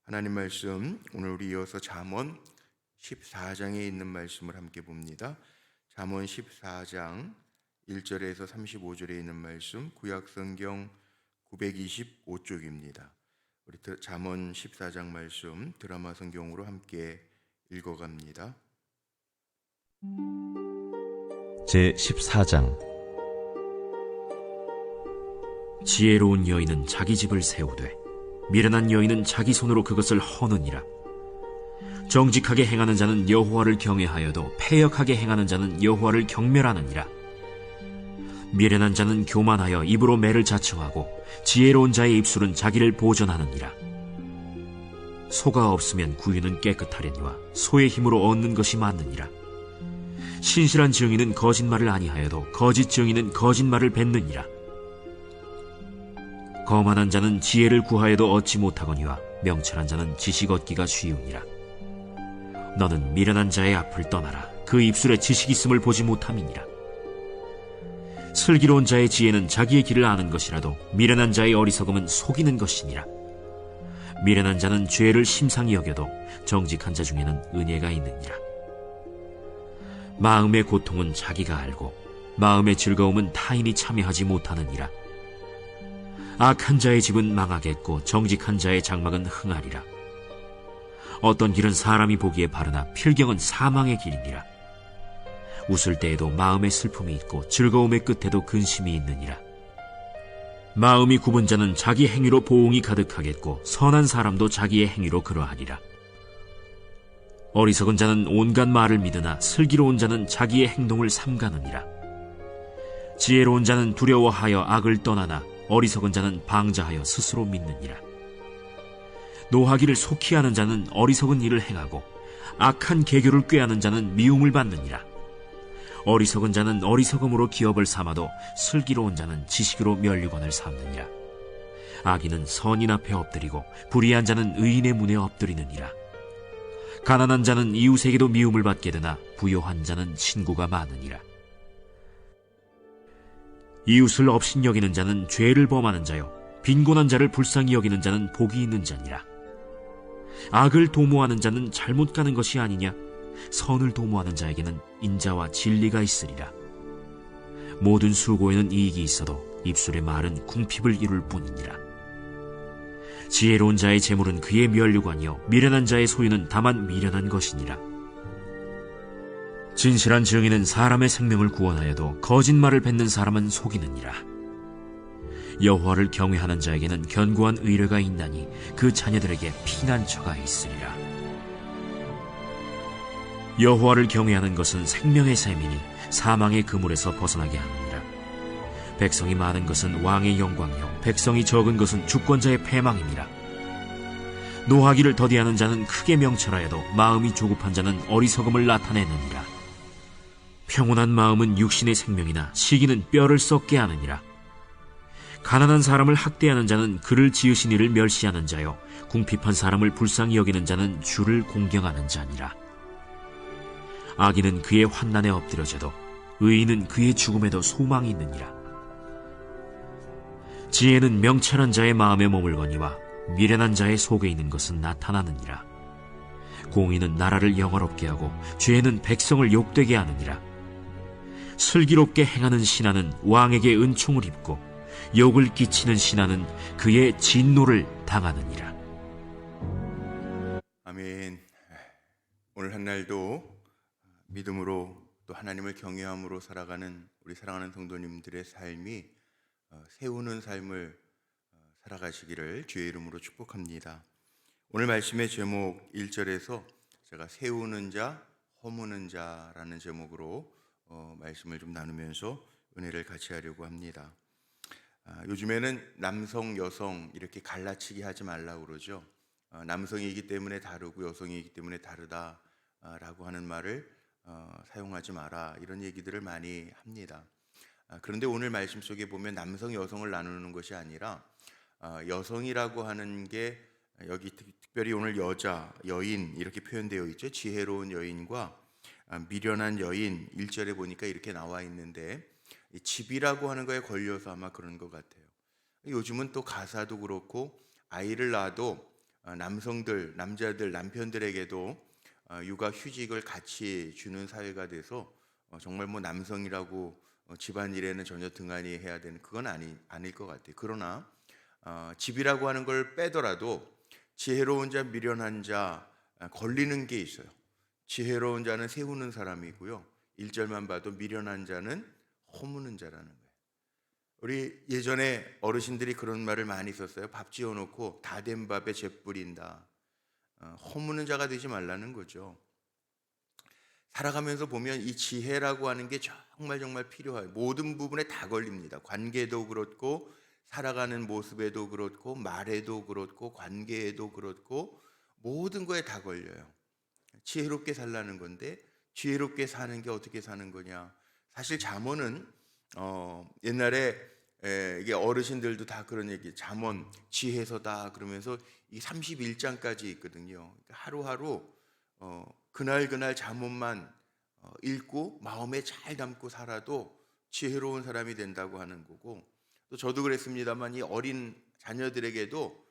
하나님 말씀, 오늘 우리 이어서 잠언 14장에 있는 말씀을 함께 봅니다. 잠언 14장 1절에서 35절에 있는 말씀, 구약성경 925쪽입니다. 우리 잠언 14장 말씀 드라마 성경으로 함께 읽어갑니다. 제14장. 지혜로운 여인은 자기 집을 세우되 미련한 여인은 자기 손으로 그것을 허느니라. 정직하게 행하는 자는 여호와를 경외하여도 패역하게 행하는 자는 여호와를 경멸하느니라. 미련한 자는 교만하여 입으로 매를 자청하고 지혜로운 자의 입술은 자기를 보전하느니라. 소가 없으면 구유는 깨끗하려니와 소의 힘으로 얻는 것이 많느니라. 신실한 증인은 거짓말을 아니하여도 거짓 증인은 거짓말을 뱉느니라. 거만한 자는 지혜를 구하여도 얻지 못하거니와 명철한 자는 지식 얻기가 쉬우니라. 너는 미련한 자의 앞을 떠나라. 그 입술에 지식 있음을 보지 못함이니라. 슬기로운 자의 지혜는 자기의 길을 아는 것이라도 미련한 자의 어리석음은 속이는 것이니라. 미련한 자는 죄를 심상히 여겨도 정직한 자 중에는 은혜가 있느니라. 마음의 고통은 자기가 알고 마음의 즐거움은 타인이 참여하지 못하느니라. 악한 자의 집은 망하겠고 정직한 자의 장막은 흥하리라. 어떤 길은 사람이 보기에 바르나 필경은 사망의 길이니라. 웃을 때에도 마음의 슬픔이 있고 즐거움의 끝에도 근심이 있느니라. 마음이 굽은 자는 자기 행위로 보응이 가득하겠고 선한 사람도 자기의 행위로 그러하리라. 어리석은 자는 온갖 말을 믿으나 슬기로운 자는 자기의 행동을 삼가느니라. 지혜로운 자는 두려워하여 악을 떠나나 어리석은 자는 방자하여 스스로 믿느니라. 노하기를 속히 하는 자는 어리석은 일을 행하고 악한 계교를 꾀하는 자는 미움을 받느니라. 어리석은 자는 어리석음으로 기업을 삼아도 슬기로운 자는 지식으로 면류관을 삼느니라. 악인은 선인 앞에 엎드리고 불의한 자는 의인의 문에 엎드리느니라. 가난한 자는 이웃에게도 미움을 받게 되나 부요한 자는 친구가 많으니라. 이웃을 업신여기는 자는 죄를 범하는 자요 빈곤한 자를 불쌍히 여기는 자는 복이 있는 자니라. 악을 도모하는 자는 잘못 가는 것이 아니냐? 선을 도모하는 자에게는 인자와 진리가 있으리라. 모든 수고에는 이익이 있어도 입술의 말은 궁핍을 이룰 뿐이니라. 지혜로운 자의 재물은 그의 면류관이요 미련한 자의 소유는 다만 미련한 것이니라. 진실한 증인은 사람의 생명을 구원하여도 거짓말을 뱉는 사람은 속이느니라. 여호와를 경외하는 자에게는 견고한 의뢰가 있나니 그 자녀들에게 피난처가 있으리라. 여호와를 경외하는 것은 생명의 샘이니 사망의 그물에서 벗어나게 하느니라. 백성이 많은 것은 왕의 영광이요 백성이 적은 것은 주권자의 패망이니라. 노하기를 더디하는 자는 크게 명철하여도 마음이 조급한 자는 어리석음을 나타내느니라. 평온한 마음은 육신의 생명이나 시기는 뼈를 썩게 하느니라. 가난한 사람을 학대하는 자는 그를 지으신 이를 멸시하는 자요 궁핍한 사람을 불쌍히 여기는 자는 주를 공경하는 자니라. 악인은 그의 환난에 엎드려져도 의인은 그의 죽음에도 소망이 있느니라. 지혜는 명철한 자의 마음에 머물거니와 미련한 자의 속에 있는 것은 나타나느니라. 공의는 나라를 영화롭게 하고 죄는 백성을 욕되게 하느니라. 슬기롭게 행하는 신하는 왕에게 은총을 입고 욕을 끼치는 신하는 그의 진노를 당하느니라. 아멘. 오늘 한 날도 믿음으로 또 하나님을 경외함으로 살아가는 우리 사랑하는 성도님들의 삶이 세우는 삶을 살아가시기를 주의 이름으로 축복합니다. 오늘 말씀의 제목 1절에서 제가 세우는 자, 허무는 자라는 제목으로 말씀을 좀 나누면서 은혜를 같이 하려고 합니다. 요즘에는 남성, 여성 이렇게 갈라치기 하지 말라고 그러죠. 남성이기 때문에 다르고 여성이기 때문에 다르다라고 하는 말을 사용하지 마라 이런 얘기들을 많이 합니다. 그런데 오늘 말씀 속에 보면 남성, 여성을 나누는 것이 아니라 여성이라고 하는 게 여기 특별히 오늘 여자, 여인 이렇게 표현되어 있죠. 지혜로운 여인과 미련한 여인 1절에 보니까 이렇게 나와 있는데 집이라고 하는 거에 걸려서 아마 그런 것 같아요. 요즘은 또 가사도 그렇고 아이를 낳아도 남자들, 남편들에게도 육아 휴직을 같이 주는 사회가 돼서 정말 뭐 남성이라고 집안일에는 전혀 등한히 해야 되는 그건 아닐 것 같아요. 그러나 집이라고 하는 걸 빼더라도 지혜로운 자, 미련한 자 걸리는 게 있어요. 지혜로운 자는 세우는 사람이고요. 1절만 봐도 미련한 자는 허무는 자라는 거예요. 우리 예전에 어르신들이 그런 말을 많이 썼어요. 밥 지어놓고 다 된 밥에 재 뿌린다. 허무는 자가 되지 말라는 거죠. 살아가면서 보면 이 지혜라고 하는 게 정말 정말 필요해요. 모든 부분에 다 걸립니다. 관계도 그렇고 살아가는 모습에도 그렇고 말에도 그렇고 관계에도 그렇고 모든 거에 다 걸려요. 지혜롭게 살라는 건데 지혜롭게 사는 게 어떻게 사는 거냐? 사실 잠언은 옛날에 이게 어르신들도 다 그런 얘기, 잠언 지혜서다 그러면서 이 31장까지 있거든요. 그러니까 하루하루 그날 잠언만 읽고 마음에 잘 담고 살아도 지혜로운 사람이 된다고 하는 거고, 또 저도 그랬습니다만 이 어린 자녀들에게도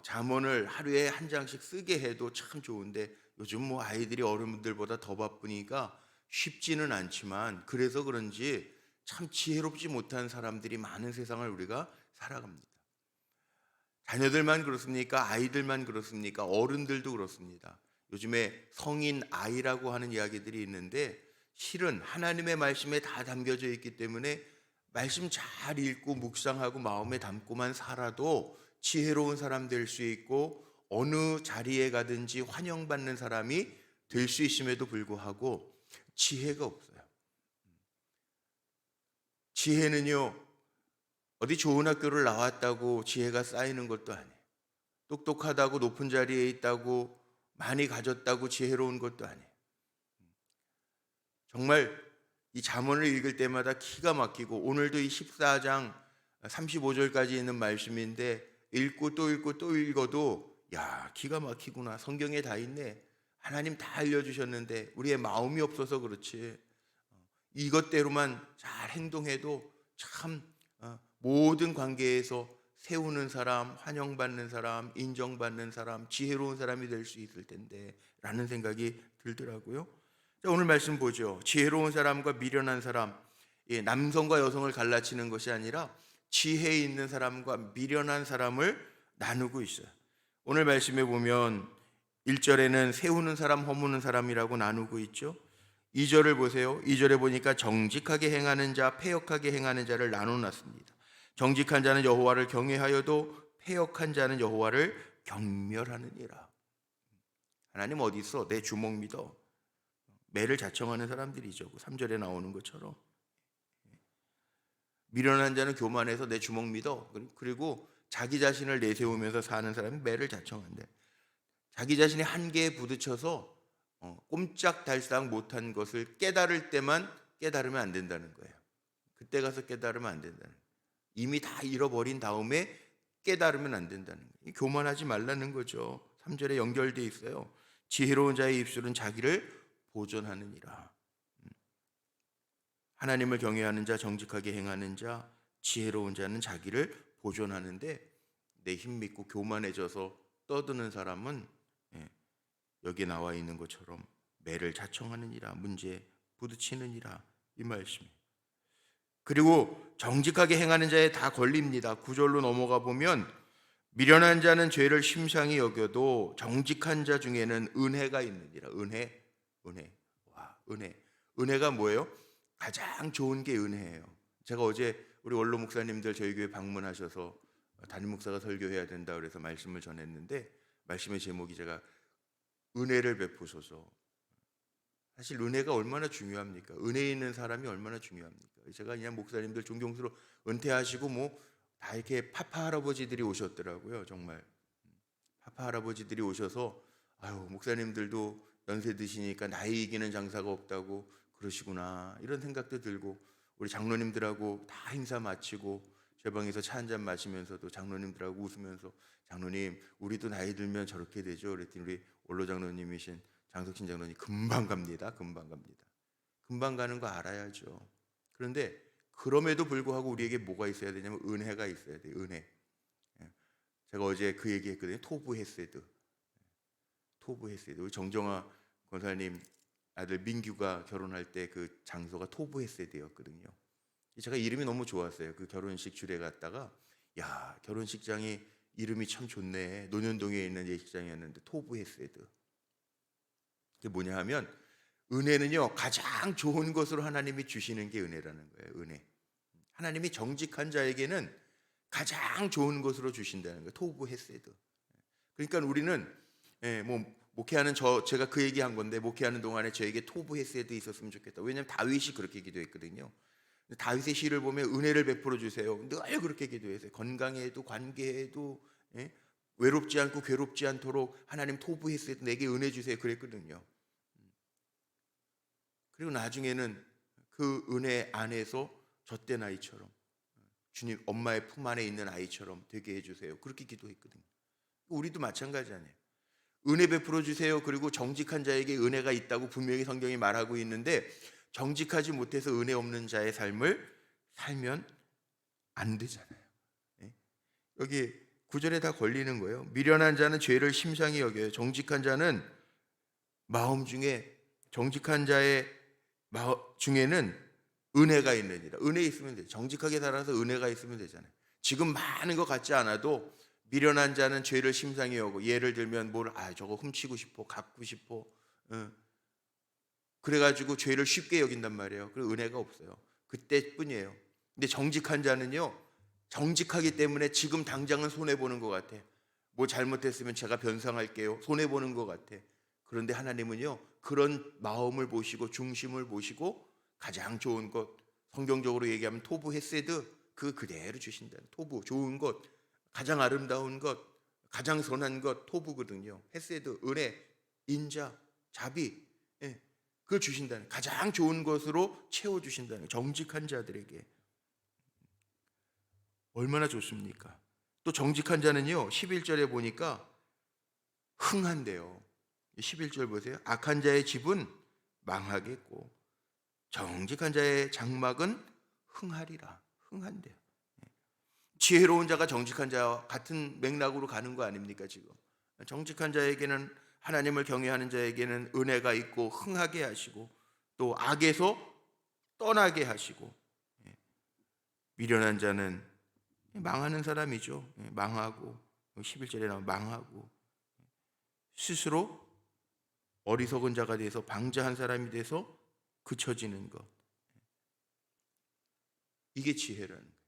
잠언을 하루에 한 장씩 쓰게 해도 참 좋은데 요즘 뭐 아이들이 어른들보다 더 바쁘니까 쉽지는 않지만 그래서 그런지 참 지혜롭지 못한 사람들이 많은 세상을 우리가 살아갑니다. 자녀들만 그렇습니까? 아이들만 그렇습니까? 어른들도 그렇습니다. 요즘에 성인 아이라고 하는 이야기들이 있는데 실은 하나님의 말씀에 다 담겨져 있기 때문에 말씀 잘 읽고 묵상하고 마음에 담고만 살아도 지혜로운 사람 될 수 있고 어느 자리에 가든지 환영받는 사람이 될 수 있음에도 불구하고 지혜가 없어요. 지혜는요, 어디 좋은 학교를 나왔다고 지혜가 쌓이는 것도 아니에요. 똑똑하다고 높은 자리에 있다고 많이 가졌다고 지혜로운 것도 아니에요. 정말 이 잠언을 읽을 때마다 기가 막히고, 오늘도 이 14장 35절까지 있는 말씀인데 읽고 또 읽고 또 읽어도 야, 기가 막히구나. 성경에 다 있네. 하나님 다 알려주셨는데 우리의 마음이 없어서 그렇지. 이것대로만 잘 행동해도 참 모든 관계에서 세우는 사람, 환영받는 사람, 인정받는 사람, 지혜로운 사람이 될 수 있을 텐데 라는 생각이 들더라고요. 자, 오늘 말씀 보죠. 지혜로운 사람과 미련한 사람, 남성과 여성을 갈라치는 것이 아니라 지혜 있는 사람과 미련한 사람을 나누고 있어요. 오늘 말씀에 보면 1절에는 세우는 사람, 허무는 사람이라고 나누고 있죠. 2절을 보세요. 2절에 보니까 정직하게 행하는 자, 패역하게 행하는 자를 나눠놨습니다. 정직한 자는 여호와를 경외하여도 패역한 자는 여호와를 경멸하느니라. 하나님 어디 있어? 내 주먹 믿어. 매를 자청하는 사람들이죠. 3절에 나오는 것처럼. 미련한 자는 교만해서 내 주먹 믿어. 그리고 자기 자신을 내세우면서 사는 사람이 매를 자청한대. 자기 자신의 한계에 부딪혀서 꼼짝달싹 못한 것을 깨달을 때만 깨달으면 안 된다는 거예요. 그때 가서 깨달으면 안 된다는 거예요. 이미 다 잃어버린 다음에 깨달으면 안 된다는 거예요. 교만하지 말라는 거죠. 3절에 연결되어 있어요. 지혜로운 자의 입술은 자기를 보존하느니라. 하나님을 경외하는 자, 정직하게 행하는 자, 지혜로운 자는 자기를 보존하는데, 내 힘 믿고 교만해져서 떠드는 사람은 여기에 나와 있는 것처럼 매를 자청하느니라, 문제에 부딪히느니라, 이 말씀이에요. 그리고 정직하게 행하는 자에 다 걸립니다. 9절로 넘어가 보면 미련한 자는 죄를 심상히 여겨도 정직한 자 중에는 은혜가 있느니라. 은혜가 뭐예요? 가장 좋은 게 은혜예요. 제가 어제 우리 원로 목사님들 저희 교회 방문하셔서 담임 목사가 설교해야 된다 그래서 말씀을 전했는데, 말씀의 제목이 제가 은혜를 베푸소서. 사실 은혜가 얼마나 중요합니까? 은혜 있는 사람이 얼마나 중요합니까? 제가 그냥 목사님들 존경스러워 은퇴하시고 뭐 다 이렇게 파파 할아버지들이 오셨더라고요. 정말 파파 할아버지들이 오셔서 아유, 목사님들도 연세 드시니까 나이 이기는 장사가 없다고 그러시구나, 이런 생각도 들고, 우리 장로님들하고 다 행사 마치고 제 방에서 차 한잔 마시면서도 장로님들하고 웃으면서 장로님 우리도 나이 들면 저렇게 되죠. 그랬더니 우리 원로 장로님이신 장석신 장로님 금방 갑니다. 금방 가는 거 알아야죠. 그런데 그럼에도 불구하고 우리에게 뭐가 있어야 되냐면 은혜가 있어야 돼요. 은혜. 제가 어제 그 얘기했거든요. 토부 헤세드. 토부 헤세드. 우리 정정아 권사님 아들 민규가 결혼할 때 그 장소가 토부 헤세드였거든요. 제가 이름이 너무 좋았어요. 그 결혼식 주례 갔다가 야, 결혼식장이 이름이 참 좋네. 논현동에 있는 예식장이었는데 토부 헤세드. 그게 뭐냐 하면 은혜는요, 가장 좋은 것으로 하나님이 주시는 게 은혜라는 거예요. 은혜. 하나님이 정직한 자에게는 가장 좋은 것으로 주신다는 거예요. 토부 헤세드. 그러니까 우리는 뭐 목회하는 제가 그 얘기한 건데, 목회하는 동안에 저에게 토부 헤세드 있었으면 좋겠다. 왜냐하면 다윗이 그렇게 기도했거든요. 다윗의 시를 보면 은혜를 베풀어 주세요. 늘 그렇게 기도했어요. 건강에도 관계에도 외롭지 않고 괴롭지 않도록 하나님 토부 헤세드 내게 은혜 주세요. 그랬거든요. 그리고 나중에는 그 은혜 안에서 젖된 아이처럼, 주님 엄마의 품 안에 있는 아이처럼 되게 해주세요. 그렇게 기도했거든요. 우리도 마찬가지잖아요. 은혜 베풀어 주세요. 그리고 정직한 자에게 은혜가 있다고 분명히 성경이 말하고 있는데, 정직하지 못해서 은혜 없는 자의 삶을 살면 안 되잖아요. 여기 9절에 다 걸리는 거예요. 미련한 자는 죄를 심상히 여겨요. 정직한 자는 마음 중에, 정직한 자의 마음 중에는 은혜가 있느니라. 은혜 있으면 돼. 정직하게 살아서 은혜가 있으면 되잖아요. 지금 많은 것 같지 않아도 미련한 자는 죄를 심상히 여고, 예를 들면 저거 훔치고 싶어, 갖고 싶어, 그래가지고 죄를 쉽게 여긴단 말이에요. 그리고 은혜가 없어요. 그때뿐이에요. 근데 정직한 자는요, 정직하기 때문에 지금 당장은 손해보는 것 같아. 뭐 잘못했으면 제가 변상할게요. 손해보는 것 같아. 그런데 하나님은요, 그런 마음을 보시고 중심을 보시고 가장 좋은 것, 성경적으로 얘기하면 토부 헤세드, 그대로 주신다. 토부, 좋은 것, 가장 아름다운 것, 가장 선한 것, 토부거든요. 헤세드, 은혜, 인자, 자비, 그걸 주신다는, 가장 좋은 것으로 채워주신다는, 정직한 자들에게. 얼마나 좋습니까? 또 정직한 자는요, 11절에 보니까 흥한대요. 11절 보세요. 악한 자의 집은 망하겠고 정직한 자의 장막은 흥하리라. 흥한대요. 지혜로운 자가 정직한 자와 같은 맥락으로 가는 거 아닙니까? 지금 정직한 자에게는, 하나님을 경외하는 자에게는 은혜가 있고 흥하게 하시고, 또 악에서 떠나게 하시고, 미련한 자는 망하는 사람이죠. 망하고, 11절에 나오면 망하고, 스스로 어리석은 자가 돼서, 방자한 사람이 돼서 그쳐지는 것, 이게 지혜라는 거예요.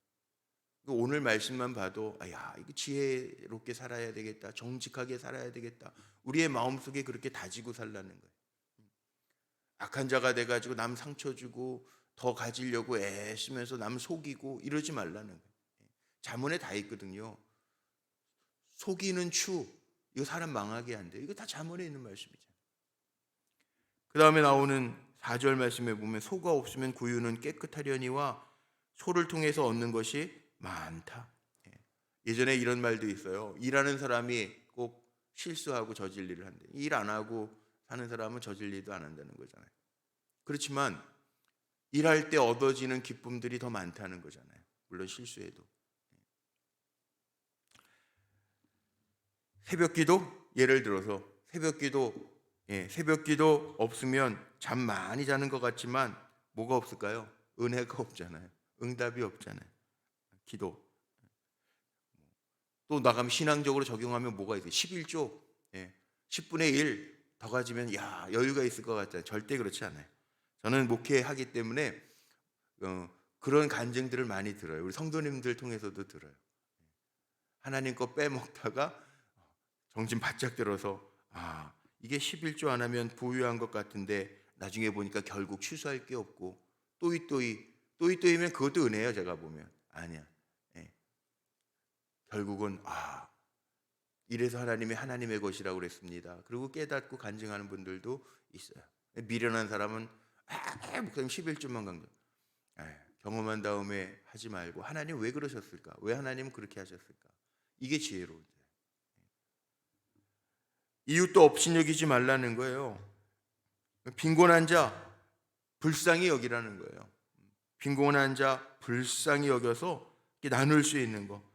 오늘 말씀만 봐도 이거 지혜롭게 살아야 되겠다, 정직하게 살아야 되겠다, 우리의 마음속에 그렇게 다지고 살라는 거예요. 악한 자가 돼가지고 남 상처 주고 더 가지려고 애쓰면서 남 속이고 이러지 말라는 거예요. 잠언에 다 있거든요. 속이는 추, 이거 사람 망하게 한대. 이거 다 잠언에 있는 말씀이잖아요. 그 다음에 나오는 4절 말씀에 보면, 소가 없으면 구유는 깨끗하려니와 소를 통해서 얻는 것이 많다. 예전에 이런 말도 있어요. 일하는 사람이 꼭 실수하고 저질 일을 한대. 일 안 하고 사는 사람은 저질 일도 안 한다는 거잖아요. 그렇지만 일할 때 얻어지는 기쁨들이 더 많다는 거잖아요. 물론 실수해도. 새벽기도, 예를 들어서 새벽기도 없으면 잠 많이 자는 것 같지만 뭐가 없을까요? 은혜가 없잖아요. 응답이 없잖아요. 기도. 또 나가면 신앙적으로 적용하면 뭐가 있어요? 11조, 10분의 1 더 가지면 여유가 있을 것 같아요. 절대 그렇지 않아요. 저는 목회하기 때문에 그런 간증들을 많이 들어요. 우리 성도님들 통해서도 들어요. 하나님 거 빼먹다가 정신 바짝 들어서 이게 11조 안 하면 부유한 것 같은데 나중에 보니까 결국 취소할 게 없고, 또이또이면 그것도 은혜예요. 제가 보면 아니야. 결국은 이래서 하나님이 하나님의 것이라고 그랬습니다. 그리고 깨닫고 간증하는 분들도 있어요. 미련한 사람은 목사님 11조만 강조, 경험한 다음에 하지 말고, 하나님 왜 그러셨을까? 왜 하나님은 그렇게 하셨을까? 이게 지혜로운 자예요. 이웃도 업신여기지 말라는 거예요. 빈곤한 자 불쌍히 여기라는 거예요. 빈곤한 자 불쌍히 여겨서 나눌 수 있는 거.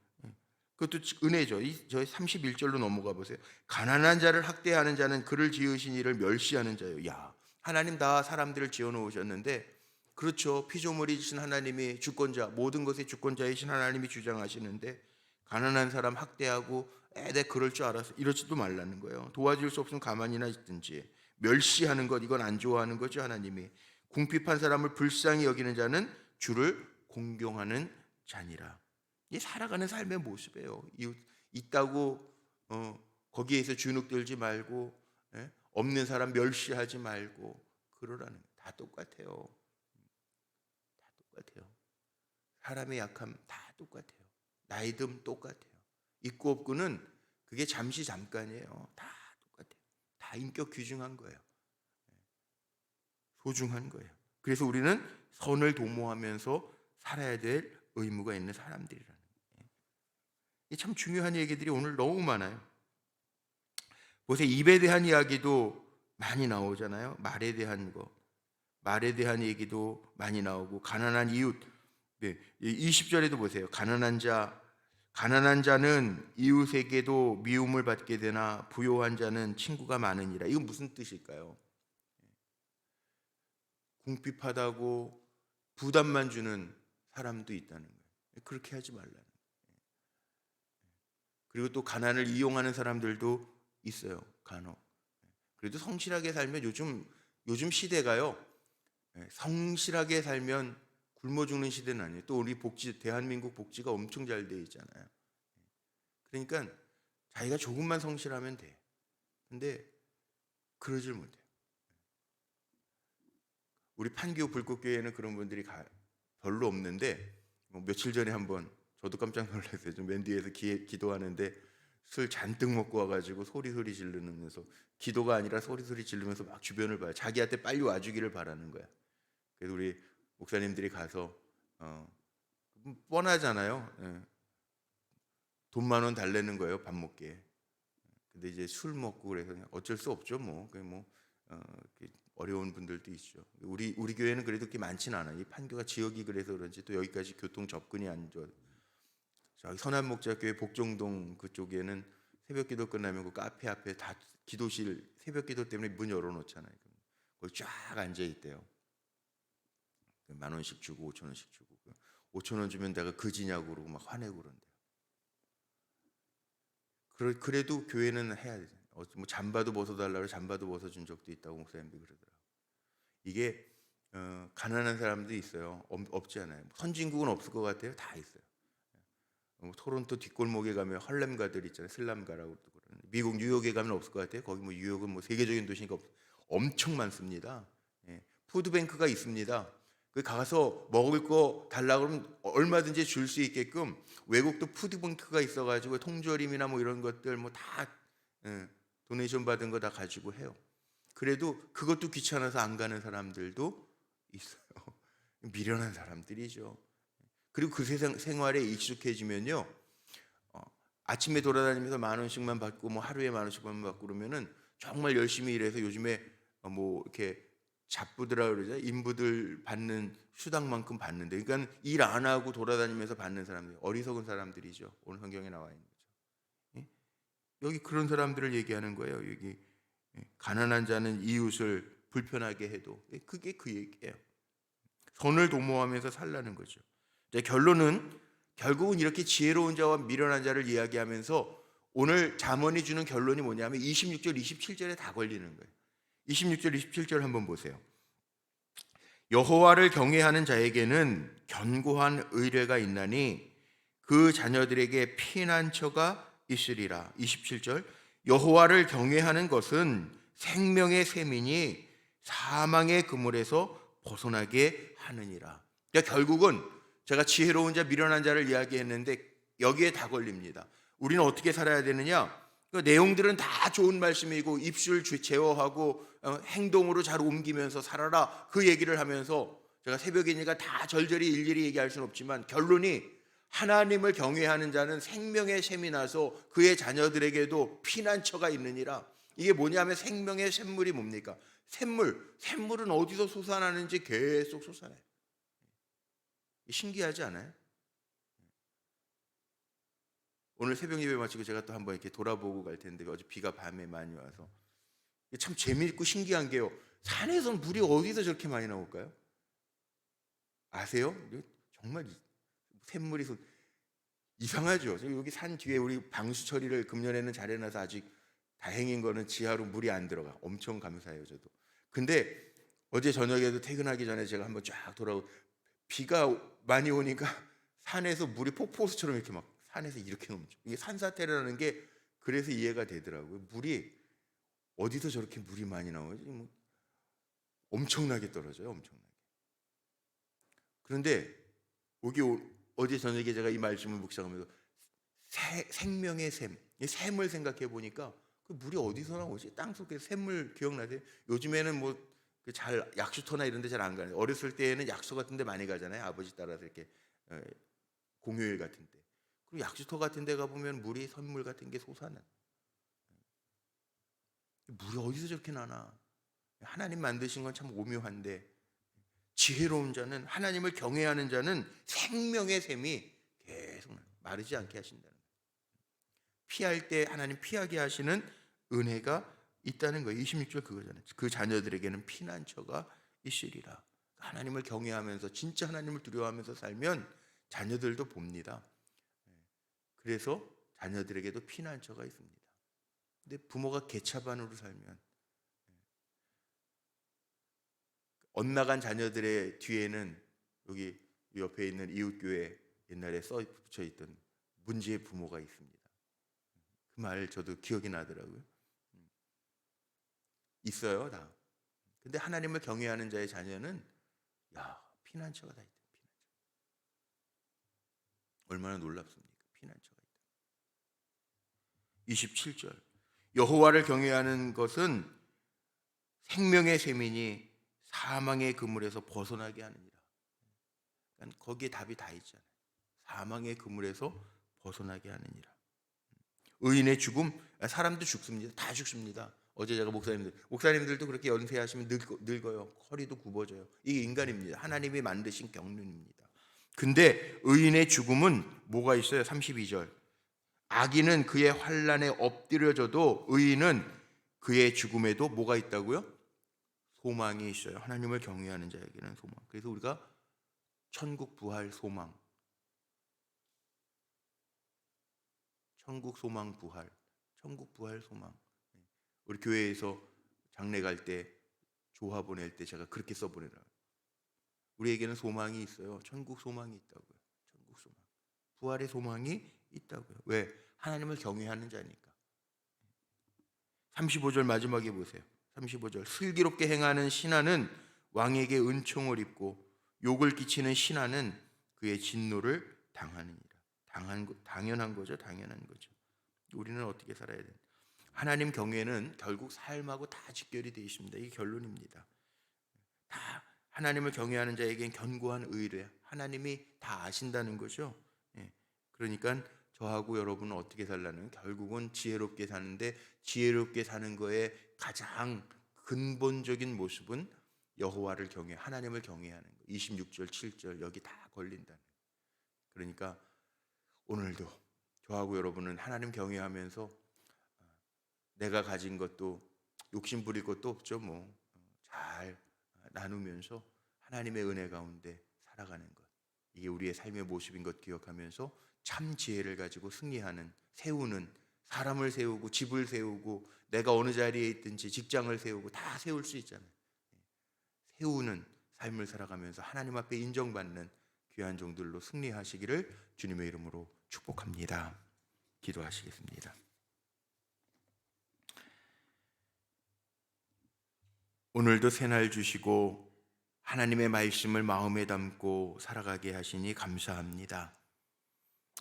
그것도 은혜죠. 저 31절로 넘어가 보세요. 가난한 자를 학대하는 자는 그를 지으신 이를 멸시하는 자요. 야, 하나님 다 사람들을 지어 놓으셨는데, 그렇죠. 피조물이신 하나님이 주권자, 모든 것의 주권자이신 하나님이 주장하시는데, 가난한 사람 학대하고 내 그럴 줄 알아서 이러지도 말라는 거예요. 도와줄 수 없으면 가만히나 있든지. 멸시하는 것, 이건 안 좋아하는 거죠. 하나님이 궁핍한 사람을 불쌍히 여기는 자는 주를 공경하는 자니라. 이 살아가는 삶의 모습이에요. 이웃 있다고 거기에서 주눅들지 말고, 없는 사람 멸시하지 말고 그러라는 거예요. 다 똑같아요. 다 똑같아요. 사람의 약함 다 똑같아요. 나이듦 똑같아요. 있고 없고는 그게 잠시 잠깐이에요. 다 똑같아요. 다 인격 귀중한 거예요. 소중한 거예요. 그래서 우리는 선을 도모하면서 살아야 될 의무가 있는 사람들이라는 거예요. 이게 참 중요한 얘기들이 오늘 너무 많아요. 보세요. 입에 대한 이야기도 많이 나오잖아요. 말에 대한 거, 말에 대한 얘기도 많이 나오고, 가난한 이웃. 네, 20절에도 보세요. 가난한 자는 이웃에게도 미움을 받게 되나 부요한 자는 친구가 많으니라. 이건 무슨 뜻일까요? 궁핍하다고 부담만 주는 사람도 있다는 거예요. 그렇게 하지 말라는 거예요. 그리고 또 가난을 이용하는 사람들도 있어요. 간혹. 그래도 성실하게 살면 요즘 시대가요. 성실하게 살면 굶어 죽는 시대는 아니에요. 또 우리 대한민국 복지가 엄청 잘 돼 있잖아요. 그러니까 자기가 조금만 성실하면 돼. 근데 그러질 못해요. 우리 판교 불꽃교회에는 그런 분들이 별로 없는데, 며칠 전에 한번 저도 깜짝 놀랐어요. 좀 맨 뒤에서 기도하는데 술 잔뜩 먹고 와가지고 소리 지르면서, 기도가 아니라 소리 지르면서 막 주변을 봐요. 자기한테 빨리 와주기를 바라는 거야. 그래서 우리 목사님들이 가서 뻔하잖아요. 돈 10,000원 달래는 거예요, 밥 먹게. 근데 이제 술 먹고 그래서 그냥 어쩔 수 없죠, 뭐. 어려운 분들도 있죠. 우리 교회는 그래도 그렇게 많지는 않아요. 이 판교가 지역이 그래서 그런지 또 여기까지 교통 접근이 안 좋아요. 저기 선한목자교회 복정동 그쪽에는 새벽기도 끝나면 그 카페 앞에 다 기도실, 새벽기도 때문에 문 열어놓잖아요. 거기 쫙 앉아 있대요. 10,000원씩 주고 5,000원씩 주고, 5,000원 주면 내가 그지냐고 그러고 막 화내고 그런대요. 그래도 교회는 해야 되잖아요. 뭐 잠바도 벗어달라고 잠바도 벗어준 적도 있다고 목사님들이 그러더라고요. 이게 가난한 사람도 있어요. 없지 않아요. 선진국은 없을 것 같아요. 다 있어요. 토론토 뒷골목에 가면 할렘가들 있잖아요. 슬람가라고 그러는. 미국 뉴욕에 가면 없을 것 같아요. 거기 뭐 뉴욕은 뭐 세계적인 도시니까 엄청 많습니다. 푸드뱅크가 있습니다. 그 가서 먹을 거 달라고 그러면 얼마든지 줄 수 있게끔 외국도 푸드뱅크가 있어가지고 통조림이나 뭐 이런 것들 뭐 다 도네이션 받은 거 다 가지고 해요. 그래도 그것도 귀찮아서 안 가는 사람들도 있어요. 미련한 사람들이죠. 그리고 그 세상 생활에 익숙해지면요, 아침에 돌아다니면서 10,000원씩만 받고 뭐 하루에 10,000원씩만 받고 그러면은 정말 열심히 일해서 요즘에 뭐 이렇게 잡부들라 그러죠. 인부들 받는 수당만큼 받는데, 그러니까 일 안 하고 돌아다니면서 받는 사람들, 어리석은 사람들이죠. 오늘 성경에 나와 있는 거죠. 여기 그런 사람들을 얘기하는 거예요. 여기 가난한 자는 이웃을 불편하게 해도, 그게 그 얘기예요. 선을 도모하면서 살라는 거죠. 결국은 이렇게 지혜로운 자와 미련한 자를 이야기하면서 오늘 잠언이 주는 결론이 뭐냐면 26절, 27절에 다 걸리는 거예요. 26절, 27절 한번 보세요. 여호와를 경외하는 자에게는 견고한 의뢰가 있나니 그 자녀들에게 피난처가 있으리라. 27절, 여호와를 경외하는 것은 생명의 셈이니 사망의 그물에서 벗어나게 하느니라. 그러니까 결국은 제가 지혜로운 자, 미련한 자를 이야기했는데 여기에 다 걸립니다. 우리는 어떻게 살아야 되느냐? 그 내용들은 다 좋은 말씀이고 입술 제어하고 행동으로 잘 옮기면서 살아라, 그 얘기를 하면서 제가 새벽이니까 다 절절히 일일이 얘기할 수는 없지만 결론이 하나님을 경외하는 자는 생명의 샘이 나서 그의 자녀들에게도 피난처가 있느니라. 이게 뭐냐면 생명의 샘물이 뭡니까? 샘물은 어디서 솟아나는지 계속 솟아나요. 신기하지 않아요? 오늘 새벽 예배 마치고 제가 또 한번 이렇게 돌아보고 갈 텐데 어제 비가 밤에 많이 와서 이게 참 재미있고 신기한 게요. 산에서 물이 어디서 저렇게 많이 나올까요? 아세요? 이거 정말 샘물이 이상하죠. 여기 산 뒤에 우리 방수 처리를 금년에는 잘해놔서 아직 다행인 거는 지하로 물이 안 들어가. 엄청 감사해요, 저도. 근데 어제 저녁에도 퇴근하기 전에 제가 한번 쫙 돌아오고 비가 많이 오니까 산에서 물이 폭포수처럼 이렇게 막 산에서 이렇게 넘쳐. 이게 산사태라는 게 그래서 이해가 되더라고요. 물이 어디서 저렇게 물이 많이 나오지? 뭐 엄청나게 떨어져요, 엄청나게. 그런데 여기 어제 저녁에 제가 이 말씀을 묵상하면서 생명의 샘, 이 샘을 생각해 보니까 그 물이 어디서 나오지? 땅속에 샘물 기억나세요? 요즘에는 뭐 잘 약수터나 이런 데 잘 안 가요. 어렸을 때에는 약수 같은 데 많이 가잖아요. 아버지 따라서 이렇게 공휴일 같은 데. 그리고 약수터 같은 데 가보면 물이 선물 같은 게 솟아나. 물이 어디서 저렇게 나나? 하나님 만드신 건 참 오묘한데 지혜로운 자는, 하나님을 경외하는 자는 생명의 샘이 계속 마르지 않게 하신다는 거예요. 피할 때 하나님 피하게 하시는 은혜가 있다는 거예요. 26절 그거잖아요. 그 자녀들에게는 피난처가 있으리라. 하나님을 경외하면서 진짜 하나님을 두려워하면서 살면 자녀들도 봅니다. 그래서 자녀들에게도 피난처가 있습니다. 근데 부모가 개차반으로 살면, 엇나간 자녀들의 뒤에는 여기 옆에 있는 이웃교회 옛날에 써 붙여 있던 문제의 부모가 있습니다. 그 말 저도 기억이 나더라고요. 있어요, 다. 근데 하나님을 경외하는 자의 자녀는 피난처가 다 있다. 피난처. 얼마나 놀랍습니까? 피난처가 있다. 27절. 여호와를 경외하는 것은 생명의 셈이니 사망의 그물에서 벗어나게 하느니라. 그러니까 거기에 답이 다 있잖아요. 사망의 그물에서 벗어나게 하느니라. 의인의 죽음, 사람도 죽습니다. 다 죽습니다. 어제 제가 목사님들도 그렇게 연세하시면 늙어요. 허리도 굽어져요. 이게 인간입니다. 하나님이 만드신 경륜입니다. 근데 의인의 죽음은 뭐가 있어요? 32절. 악인은 그의 환난에 엎드려져도 의인은 그의 죽음에도 뭐가 있다고요? 소망이 있어요. 하나님을 경외하는 자에게는 소망. 그래서 우리가 천국 부활 소망, 천국 소망 부활, 천국 부활 소망. 우리 교회에서 장례 갈 때 조화 보낼 때 제가 그렇게 써보내라. 우리에게는 소망이 있어요. 천국 소망이 있다고요. 천국 소망, 부활의 소망이 있다고요. 왜? 하나님을 경외하는 자니까. 35절 마지막에 보세요. 35절. 슬기롭게 행하는 신하는 왕에게 은총을 입고 욕을 끼치는 신하는 그의 진노를 당하느니라. 당연한 거죠. 당연한 거죠. 우리는 어떻게 살아야 되나? 하나님 경외는 결국 삶하고 다 직결이 되어 있습니다. 이게 결론입니다. 다 하나님을 경외하는 자에겐 견고한 의뢰, 하나님이 다 아신다는 거죠. 그러니까 저하고 여러분은 어떻게 살라는, 결국은 지혜롭게 사는데, 지혜롭게 사는 거에 가장 근본적인 모습은 여호와를 경외, 하나님을 경외하는 거. 26절, 7절 여기 다 걸린다는. 그러니까 오늘도 저하고 여러분은 하나님 경외하면서 내가 가진 것도 욕심 부릴 것도 없죠. 잘 나누면서 하나님의 은혜 가운데 살아가는 것, 이게 우리의 삶의 모습인 것 기억하면서 참 지혜를 가지고 승리하는, 세우는, 사람을 세우고 집을 세우고 내가 어느 자리에 있든지 직장을 세우고 다 세울 수 있잖아요. 세우는 삶을 살아가면서 하나님 앞에 인정받는 귀한 종들로 승리하시기를 주님의 이름으로 축복합니다. 기도하시겠습니다. 오늘도 새날 주시고 하나님의 말씀을 마음에 담고 살아가게 하시니 감사합니다.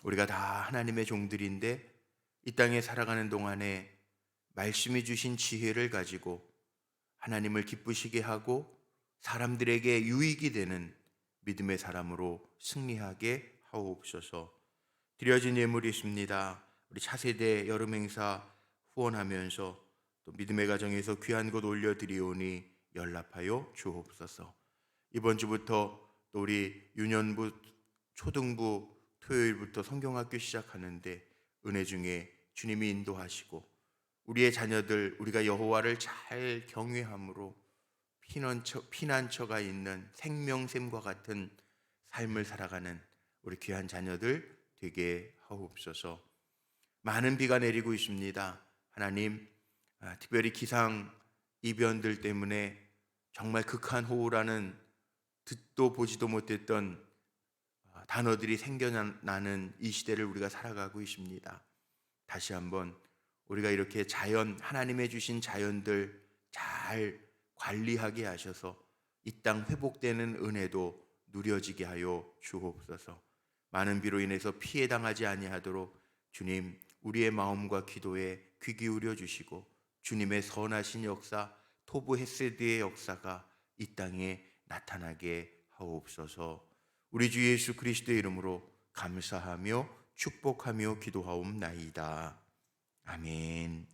우리가 다 하나님의 종들인데 이 땅에 살아가는 동안에 말씀이 주신 지혜를 가지고 하나님을 기쁘시게 하고 사람들에게 유익이 되는 믿음의 사람으로 승리하게 하옵소서. 드려진 예물이 있습니다. 우리 차세대 여름 행사 후원하면서 또 믿음의 가정에서 귀한 것 올려드리오니 연락하여 주옵소서. 이번 주부터 또 우리 유년부 초등부 토요일부터 성경학교 시작하는데 은혜 중에 주님이 인도하시고 우리의 자녀들, 우리가 여호와를 잘 경외함으로 피난처가 있는 생명샘과 같은 삶을 살아가는 우리 귀한 자녀들 되게 하옵소서. 많은 비가 내리고 있습니다. 하나님, 특별히 기상 이변들 때문에 정말 극한 호우라는 듣도 보지도 못했던 단어들이 생겨나는 이 시대를 우리가 살아가고 있습니다. 다시 한번 우리가 이렇게 하나님의 주신 자연들 잘 관리하게 하셔서 이 땅 회복되는 은혜도 누려지게 하여 주옵소서. 많은 비로 인해서 피해 당하지 아니하도록 주님, 우리의 마음과 기도에 귀 기울여 주시고 주님의 선하신 역사, 토부 헤세드의 역사가 이 땅에 나타나게 하옵소서. 우리 주 예수 그리스도의 이름으로 감사하며 축복하며 기도하옵나이다. 아멘.